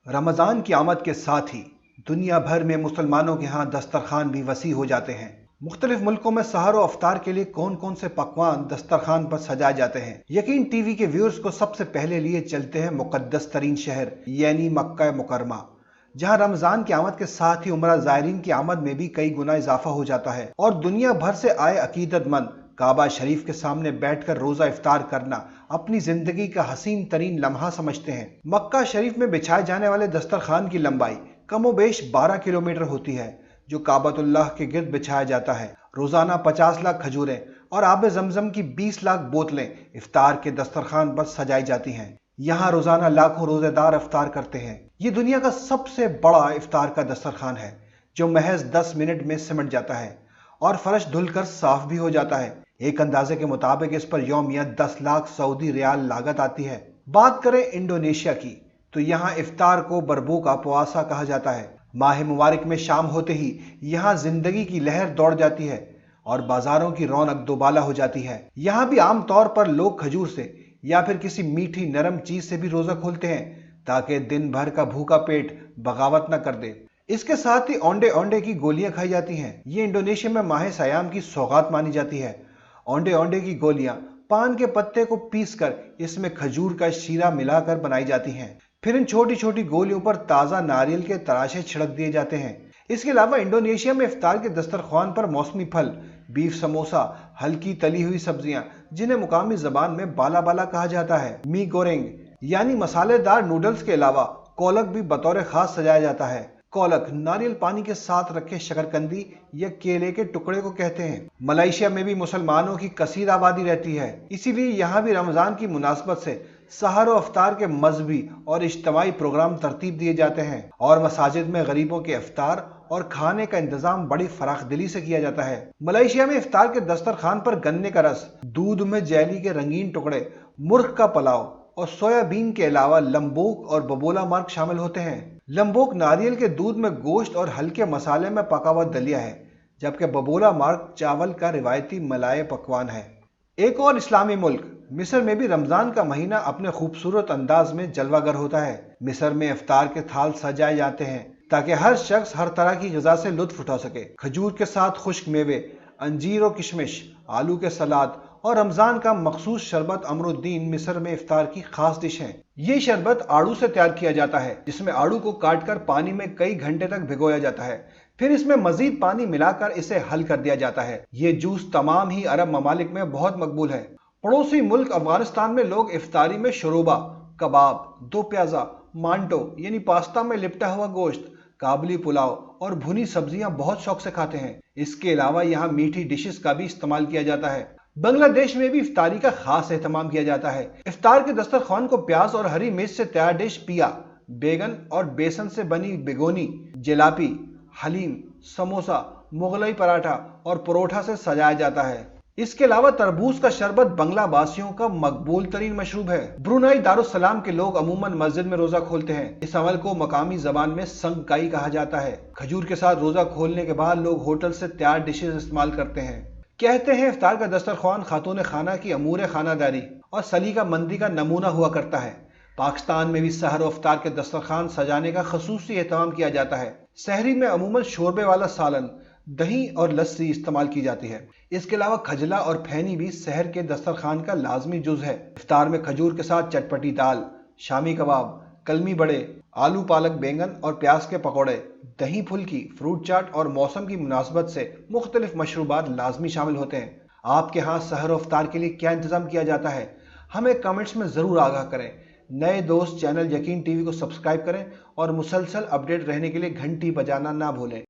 रमज़ान की आमद के साथ ही दुनिया भर में मुसलमानों के यहाँ दस्तरखान भी वसी हो जाते हैं। मुख्तलिफ मुल्कों में सहर और अफ्तार के लिए कौन कौन से पकवान दस्तरखान पर सजाए जाते हैं। यकीन टीवी के व्यूअर्स को सबसे पहले लिए चलते हैं मुकद्दस तरीन शहर यानी मक्का मुकरमा, जहाँ रमज़ान की आमद के साथ ही उम्रा ज़ायरीन की आमद में भी कई गुना इजाफा हो जाता है और दुनिया भर से आए अकीदतमंद काबा शरीफ के सामने बैठकर रोजा इफ्तार करना अपनी जिंदगी का हसीन तरीन लम्हा समझते हैं। मक्का शरीफ में बिछाए जाने वाले दस्तरखान की लंबाई कमोबेश 12 किलोमीटर होती है, जो काबतुल्लाह के गिर्द बिछाया जाता है। रोजाना 50 लाख खजूरें और आब जमजम की 20 लाख बोतलें इफ्तार के दस्तरखान पर सजाई जाती हैं। यहाँ रोजाना लाखों रोजेदार इफ्तार करते हैं। ये दुनिया का सबसे बड़ा इफ्तार का दस्तरखान है, जो महज 10 मिनट में सिमट जाता है और फर्श धुलकर साफ भी हो जाता है। एक अंदाजे के मुताबिक इस पर यौमिया 10 लाख सऊदी रियाल लागत आती है। बात करें इंडोनेशिया की, तो यहाँ इफ्तार को बरबुका पुआसा कहा जाता है। माह मुबारक में शाम होते ही यहाँ जिंदगी की लहर दौड़ जाती है और बाजारों की रौनक दोबाला हो जाती है। यहाँ भी आम तौर पर लोग खजूर से या फिर किसी मीठी नरम चीज से भी रोजा खोलते हैं, ताकि दिन भर का भूखा पेट बगावत न कर दे। इसके साथ ही ओंडे ओंडे की गोलियां खाई जाती हैं। ये इंडोनेशिया में माह सयाम की सौगात मानी जाती है। ओंडे ओंडे की गोलियां पान के पत्ते को पीसकर इसमें खजूर का शीरा मिलाकर बनाई जाती हैं। फिर इन छोटी छोटी गोलियों पर ताजा नारियल के तराशे छिड़क दिए जाते हैं। इसके अलावा इंडोनेशिया में इफ्तार के दस्तरख्वान पर मौसमी फल, बीफ समोसा, हल्की तली हुई सब्जियां, जिन्हें मुकामी जबान में बाला बाला कहा जाता है, मी गोरेंग यानी मसालेदार नूडल्स के अलावा कोलक भी बतौर खास सजाया जाता है। कोलक नारियल पानी के साथ रखे शकरकंदी या केले के टुकड़े को कहते हैं। मलेशिया में भी मुसलमानों की कसीर आबादी रहती है, इसीलिए यहाँ भी रमजान की मुनासबत से सहर और अफ्तार के मजहबी और इज्तिमाई प्रोग्राम तरतीब दिए जाते हैं और मसाजिद में गरीबों के इफ्तार और खाने का इंतजाम बड़ी फराख दिली से किया जाता है। मलेशिया में इफ्तार के दस्तरखान पर गन्ने का रस, दूध में जेली के रंगीन टुकड़े, मुर्ग का पुलाव और सोयाबीन के अलावा लंबोक और बबोला मार्ग शामिल होते हैं। लंबोक नारियल के दूध में गोश्त और हल्के मसाले में पका हुआ दलिया है, जबकि बबोला मार्ग चावल का रिवायती मलाए पकवान है। एक और इस्लामी मुल्क मिस्र में भी रमजान का महीना अपने खूबसूरत अंदाज में जलवागर होता है। मिस्र में इफ्तार के थाल सजाए जाते हैं ताकि हर शख्स हर तरह की ग़िज़ा से लुत्फ उठा सके। खजूर के साथ खुश्क मेवे, अंजीर और किशमिश, आलू के सलाद और रमजान का मखसूस शरबत अमरुद्दीन मिस्र में इफ्तार की खास डिश है। ये शरबत आड़ू से तैयार किया जाता है, जिसमें आड़ू को काटकर पानी में कई घंटे तक भिगोया जाता है। फिर इसमें मजीद पानी मिलाकर इसे हल कर दिया जाता है। ये जूस तमाम ही अरब ममालिक में बहुत मकबूल है। पड़ोसी मुल्क अफगानिस्तान में लोग इफ्तारी में शोरबा, कबाब, दो प्याजा, मांटो यानी पास्ता में लिपटा हुआ गोश्त, काबली पुलाव और भुनी सब्जियां बहुत शौक से खाते हैं। इसके अलावा यहाँ मीठी डिशेस का भी इस्तेमाल किया जाता है। बांग्लादेश में भी इफ्तारी का खास एहतमाम किया जाता है। इफ्तार के दस्तरखान को प्याज और हरी मिर्च से तैयार डिश पिया, बैगन और बेसन से बनी बेगोनी, जलापी, हलीम, समोसा, मुगलई पराठा और परोठा से सजाया जाता है। इसके अलावा तरबूज का शरबत बांग्लावासियों का मकबूल तरीन मशरूब है। ब्रुनाई दारुस्सलाम के लोग अमूमन मस्जिद में रोजा खोलते हैं। इस अमल को मकामी जबान में संगकाई कहा जाता है। खजूर के साथ रोजा खोलने के बाद लोग होटल से तैयार डिशेज इस्तेमाल करते हैं। कहते हैं इफ्तार का दस्तरख्वान खातून खाना की अमूर खानादारी और सलीका मंदी का नमूना हुआ करता है। पाकिस्तान में भी सहर और इफ्तार के दस्तरखान सजाने का खसूसी एहतमाम किया जाता है। सहरी में अमूमन शोरबे वाला सालन, दही और लस्सी इस्तेमाल की जाती है। इसके अलावा खजला और फैनी भी सहर के दस्तरखान का लाजमी जुज है। इफ्तार में खजूर के साथ चटपटी दाल, शामी कबाब, कलमी बड़े, आलू पालक बैंगन और प्याज के पकौड़े, दही फुल्की, फ्रूट चाट और मौसम की मुनासबत से मुख्तलिफ मशरूबात लाजमी शामिल होते हैं। आपके यहाँ सहर और इफ्तार के लिए क्या इंतजाम किया जाता है, हमें कमेंट्स में ज़रूर आगाह करें। नए दोस्त चैनल यकीन टीवी को सब्सक्राइब करें और मुसलसल अपडेट रहने के लिए घंटी बजाना ना भूलें।